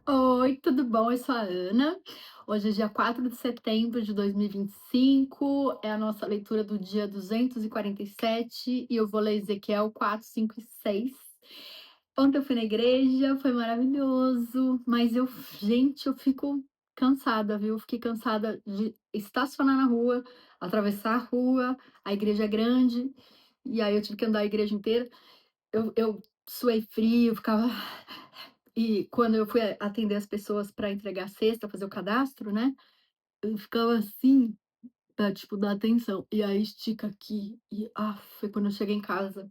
Oi, tudo bom? Eu sou a Ana. Hoje é dia 4 de setembro de 2025, é a nossa leitura do dia 247 e eu vou ler Ezequiel 4, 5 e 6. Ontem eu fui na igreja, foi maravilhoso, mas gente, eu fico cansada, viu? Fiquei cansada de estacionar na rua, atravessar a rua, a igreja é grande, e aí eu tive que andar a igreja inteira. Eu suei frio, ficava. E quando eu fui atender as pessoas para entregar a cesta, fazer o cadastro, né, eu ficava assim, pra, tipo, dar atenção. E aí estica aqui e, foi quando eu cheguei em casa.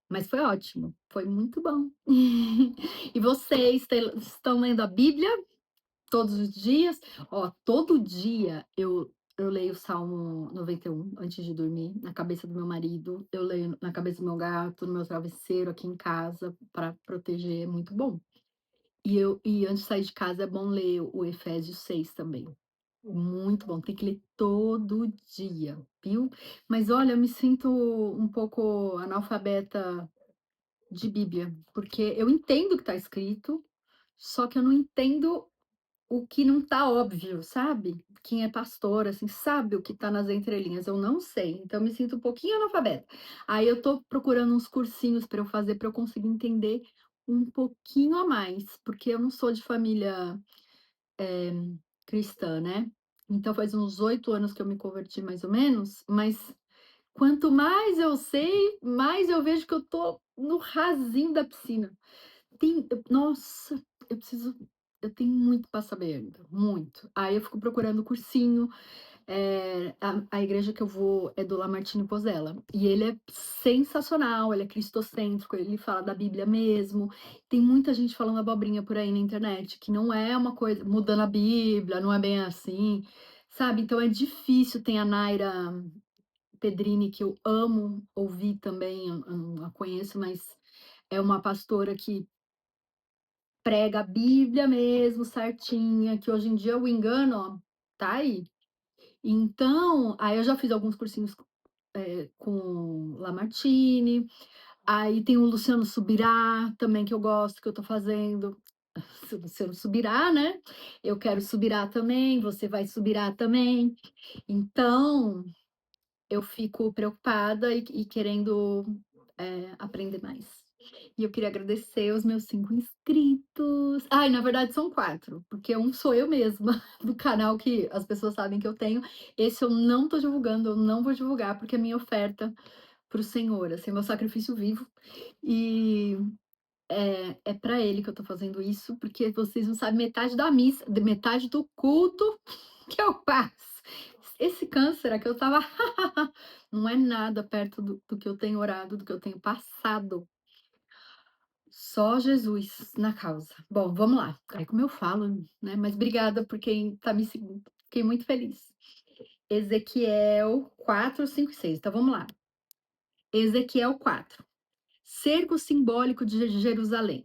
Mas foi ótimo, foi muito bom. E vocês estão lendo a Bíblia todos os dias? Ó, todo dia eu leio o Salmo 91 antes de dormir, na cabeça do meu marido, eu leio na cabeça do meu gato, no meu travesseiro aqui em casa, para proteger, é muito bom. E antes de sair de casa é bom ler o Efésios 6 também. Muito bom, tem que ler todo dia, viu. Mas olha, eu me sinto um pouco analfabeta de Bíblia, porque eu entendo o que está escrito, só que eu não entendo o que não tá óbvio, sabe. Quem é pastor, assim, sabe o que tá nas entrelinhas, eu não sei, então eu me sinto um pouquinho analfabeta. Aí eu tô procurando uns cursinhos para eu fazer, para eu conseguir entender um pouquinho a mais, porque eu não sou de família, eh, cristã, né. Então faz uns 8 anos que eu me converti mais ou menos, mas quanto mais eu sei, mais eu vejo que eu tô no rasinho da piscina. Nossa, eu preciso eu tenho muito para saber ainda, muito. Aí eu fico procurando cursinho, a igreja que eu vou é do Lamartine Pozella, e ele é sensacional, ele é cristocêntrico, ele fala da Bíblia mesmo. Tem muita gente falando abobrinha por aí na internet, que não é uma coisa mudando a Bíblia, não é bem assim, sabe. Então é difícil, tem a Naira Pedrini, que eu amo ouvir também, eu não a conheço, mas é uma pastora que prega a Bíblia mesmo, certinha, que hoje em dia o engano, ó, tá aí. Então, aí eu já fiz alguns cursinhos, com Lamartine, aí tem o Luciano Subirá também que eu gosto, que eu tô fazendo. Se o Luciano Subirá, né, eu quero Subirá também, você vai Subirá também. Então, eu fico preocupada e querendo, aprender mais. E eu queria agradecer os meus 5 inscritos. Ai, na verdade são 4, porque um sou eu mesma, do canal que as pessoas sabem que eu tenho. Esse eu não tô divulgando, eu não vou divulgar, porque é minha oferta para o Senhor, assim, é meu sacrifício vivo. E é para Ele que eu tô fazendo isso, porque vocês não sabem metade da missa, de metade do culto que eu faço. Esse câncer aqui eu estava não é nada perto do que eu tenho orado, do que eu tenho passado. Só Jesus na causa. Bom, vamos lá. Ai, como eu falo, né, mas obrigada por quem tá me seguindo. Fiquei muito feliz. Ezequiel 4, 5 e 6. Então vamos lá. Ezequiel 4. Cerco simbólico de Jerusalém.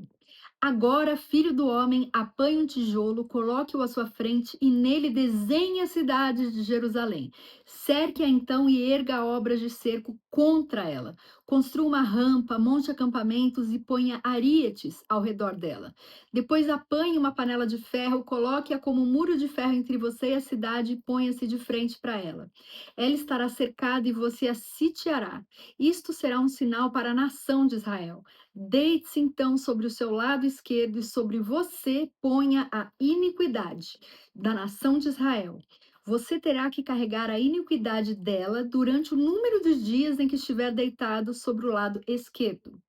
Agora, filho do homem, apanhe um tijolo, coloque-o à sua frente e nele desenhe a cidade de Jerusalém. Cerque-a então e erga obras de cerco contra ela. Construa uma rampa, monte acampamentos e ponha arietes ao redor dela. Depois apanhe uma panela de ferro, coloque-a como um muro de ferro entre você e a cidade e ponha-se de frente para ela. Ela estará cercada e você a sitiará. Isto será um sinal para a nação de Israel. Deite-se então sobre o seu lado esquerdo e sobre você ponha a iniquidade da nação de Israel. Você terá que carregar a iniquidade dela durante o número de dias em que estiver deitado sobre o lado esquerdo.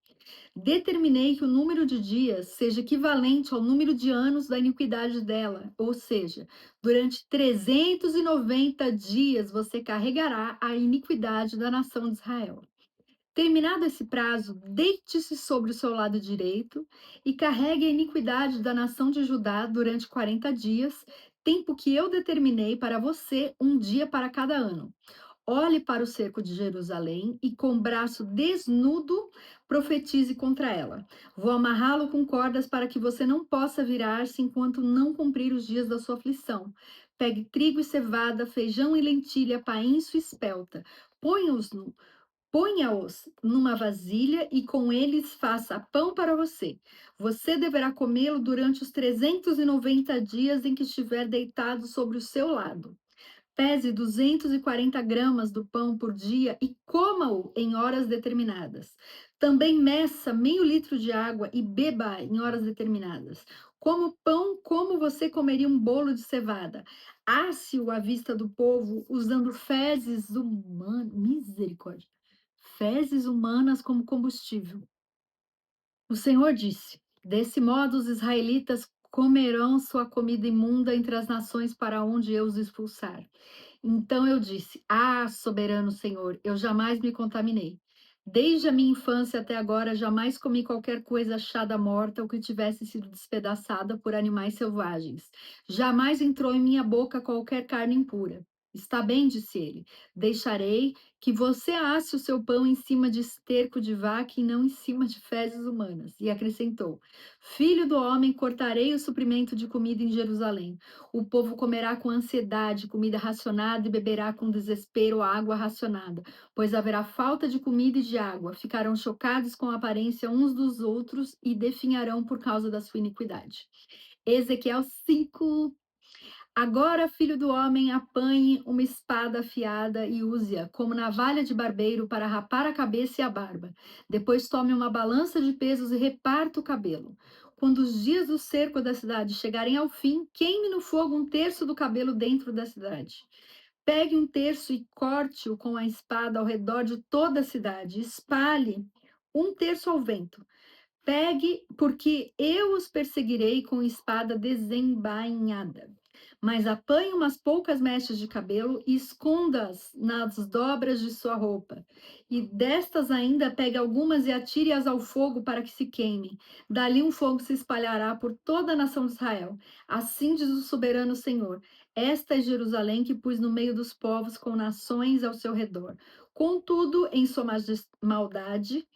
Determinei que o número de dias seja equivalente ao número de anos da iniquidade dela, ou seja, durante 390 dias você carregará a iniquidade da nação de Israel. Terminado esse prazo, deite-se sobre o seu lado direito e carregue a iniquidade da nação de Judá durante 40 dias, tempo que eu determinei para você, um dia para cada ano. Olhe para o cerco de Jerusalém e, com o braço desnudo, profetize contra ela. Vou amarrá-lo com cordas para que você não possa virar-se enquanto não cumprir os dias da sua aflição. Pegue trigo e cevada, feijão e lentilha, painço e espelta. Ponha-os Ponha-os numa vasilha e com eles faça pão para você. Você deverá comê-lo durante os 390 dias em que estiver deitado sobre o seu lado. Pese 240 gramas do pão por dia e coma-o em horas determinadas. Também meça meio litro de água e beba em horas determinadas. Como o pão como você comeria um bolo de cevada. Asse-o à vista do povo usando fezes humanas. Misericórdia. Fezes humanas como combustível. O Senhor disse: Desse modo os israelitas comerão sua comida imunda entre as nações para onde eu os expulsar. Então eu disse: Ah, soberano Senhor, eu jamais me contaminei. Desde a minha infância até agora, jamais comi qualquer coisa achada morta ou que tivesse sido despedaçada por animais selvagens. Jamais entrou em minha boca qualquer carne impura. Está bem, disse ele. Deixarei que você asse o seu pão em cima de esterco de vaca e não em cima de fezes humanas. E acrescentou: Filho do homem, cortarei o suprimento de comida em Jerusalém. O povo comerá com ansiedade comida racionada e beberá com desespero água racionada, pois haverá falta de comida e de água. Ficarão chocados com a aparência uns dos outros e definharão por causa da sua iniquidade. Ezequiel 5. Agora, filho do homem, apanhe uma espada afiada e use-a como navalha de barbeiro para rapar a cabeça e a barba. Depois tome uma balança de pesos e reparta o cabelo. Quando os dias do cerco da cidade chegarem ao fim, queime no fogo um terço do cabelo dentro da cidade. Pegue um terço e corte-o com a espada ao redor de toda a cidade. Espalhe um terço ao vento. Pegue, porque eu os perseguirei com espada desembainhada. Mas apanhe umas poucas mechas de cabelo e esconda-as nas dobras de sua roupa. E destas ainda pegue algumas e atire-as ao fogo para que se queimem. Dali um fogo se espalhará por toda a nação de Israel. Assim diz o soberano Senhor: Esta é Jerusalém que pus no meio dos povos com nações ao seu redor. Contudo, em sua maldade,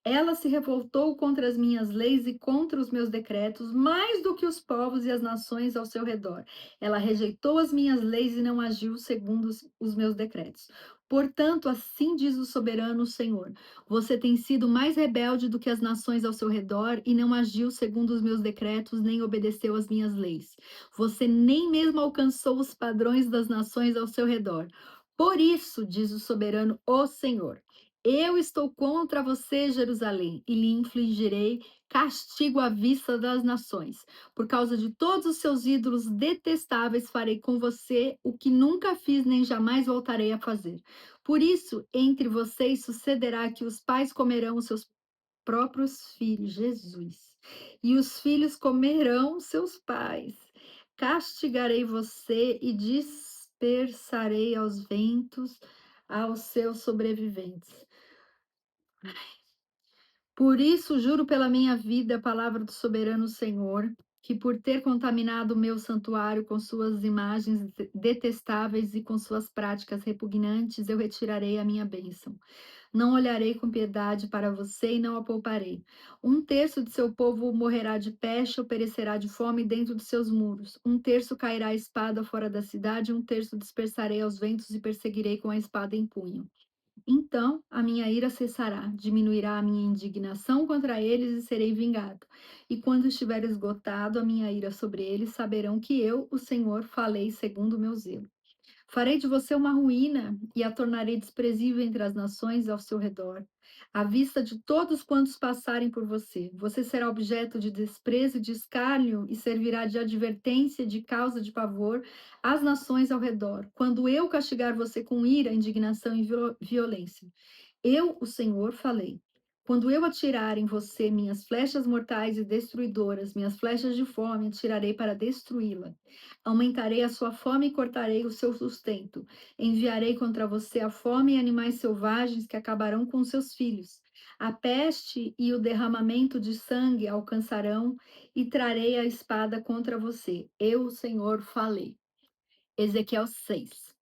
ela se revoltou contra as minhas leis e contra os meus decretos, mais do que os povos e as nações ao seu redor. Ela rejeitou as minhas leis e não agiu segundo os meus decretos. Portanto, assim diz o soberano Senhor: Você tem sido mais rebelde do que as nações ao seu redor e não agiu segundo os meus decretos, nem obedeceu às minhas leis. Você nem mesmo alcançou os padrões das nações ao seu redor. Por isso, diz o soberano, o Senhor: Eu estou contra você, Jerusalém, e lhe infligirei castigo à vista das nações. Por causa de todos os seus ídolos detestáveis, farei com você o que nunca fiz nem jamais voltarei a fazer. Por isso, entre vocês sucederá que os pais comerão os seus próprios filhos, Jesus, e os filhos comerão seus pais. Castigarei você e dispersarei aos ventos aos seus sobreviventes. Por isso, juro pela minha vida, a palavra do soberano Senhor, que por ter contaminado o meu santuário com suas imagens detestáveis e com suas práticas repugnantes, eu retirarei a minha bênção. Não olharei com piedade para você e não a pouparei. Um terço de seu povo morrerá de peste ou perecerá de fome dentro de seus muros. Um terço cairá a espada fora da cidade, um terço dispersarei aos ventos e perseguirei com a espada em punho. Então a minha ira cessará, diminuirá a minha indignação contra eles e serei vingado. E quando estiver esgotado a minha ira sobre eles, saberão que eu, o Senhor, falei segundo o meu zelo. Farei de você uma ruína e a tornarei desprezível entre as nações ao seu redor, à vista de todos quantos passarem por você. Você será objeto de desprezo e de escárnio e servirá de advertência de causa de pavor às nações ao redor, quando eu castigar você com ira, indignação e violência. Eu, o Senhor, falei. Quando eu atirar em você minhas flechas mortais e destruidoras, minhas flechas de fome, atirarei para destruí-la. Aumentarei a sua fome e cortarei o seu sustento. Enviarei contra você a fome e animais selvagens que acabarão com seus filhos. A peste e o derramamento de sangue alcançarão e trarei a espada contra você. Eu, o Senhor, falei. Ezequiel 6.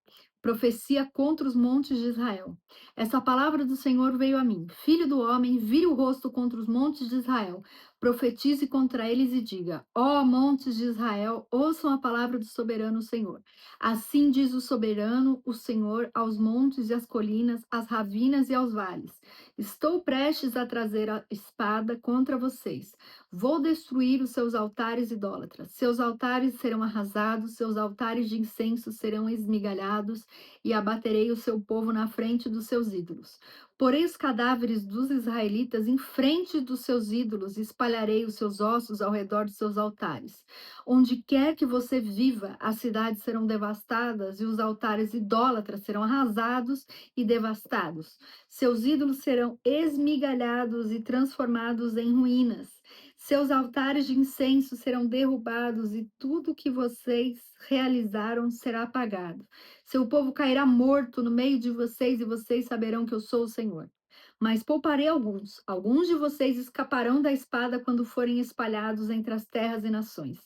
Profecia contra os montes de Israel. Essa palavra do Senhor veio a mim. Filho do homem, vire o rosto contra os montes de Israel. Profetize contra eles e diga: ó montes de Israel, ouçam a palavra do soberano Senhor. Assim diz o soberano, o Senhor, aos montes e às colinas, às ravinas e aos vales: estou prestes a trazer a espada contra vocês. Vou destruir os seus altares idólatras. Seus altares serão arrasados, seus altares de incenso serão esmigalhados, e abaterei o seu povo na frente dos seus ídolos. Porei os cadáveres dos israelitas em frente dos seus ídolos e espalharei os seus ossos ao redor dos seus altares. Onde quer que você viva, as cidades serão devastadas e os altares idólatras serão arrasados e devastados. Seus ídolos serão esmigalhados e transformados em ruínas. Seus altares de incenso serão derrubados e tudo que vocês realizaram será apagado. Seu povo cairá morto no meio de vocês e vocês saberão que eu sou o Senhor. Mas pouparei alguns. Alguns de vocês escaparão da espada quando forem espalhados entre as terras e nações.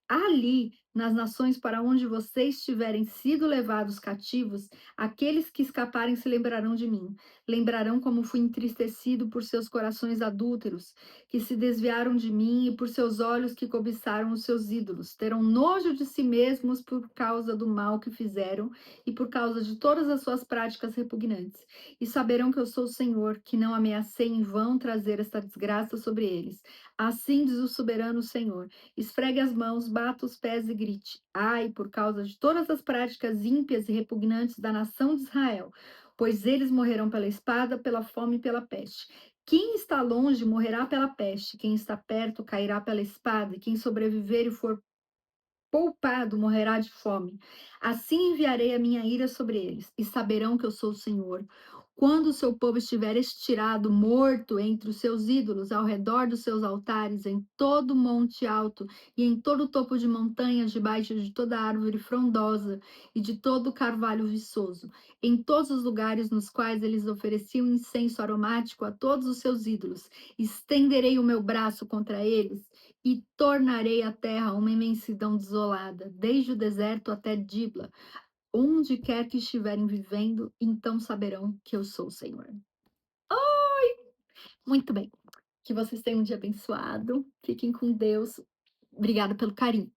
Ali, nas nações para onde vocês tiverem sido levados cativos, aqueles que escaparem se lembrarão de mim. Lembrarão como fui entristecido por seus corações adúlteros, que se desviaram de mim, e por seus olhos que cobiçaram os seus ídolos. Terão nojo de si mesmos por causa do mal que fizeram e por causa de todas as suas práticas repugnantes. E saberão que eu sou o Senhor, que não ameacei em vão trazer esta desgraça sobre eles. Assim diz o soberano Senhor: esfregue as mãos, bata os pés e grite: ai, por causa de todas as práticas ímpias e repugnantes da nação de Israel, pois eles morrerão pela espada, pela fome e pela peste. Quem está longe morrerá pela peste, quem está perto cairá pela espada, e quem sobreviver e for poupado morrerá de fome. Assim enviarei a minha ira sobre eles, e saberão que eu sou o Senhor. Quando o seu povo estiver estirado, morto entre os seus ídolos, ao redor dos seus altares, em todo monte alto e em todo topo de montanhas, debaixo de toda árvore frondosa e de todo carvalho viçoso, em todos os lugares nos quais eles ofereciam incenso aromático a todos os seus ídolos, estenderei o meu braço contra eles e tornarei a terra uma imensidão desolada, desde o deserto até Dibla, onde quer que estiverem vivendo, então saberão que eu sou o Senhor. Muito bem. Que vocês tenham um dia abençoado. Fiquem com Deus. Obrigada pelo carinho.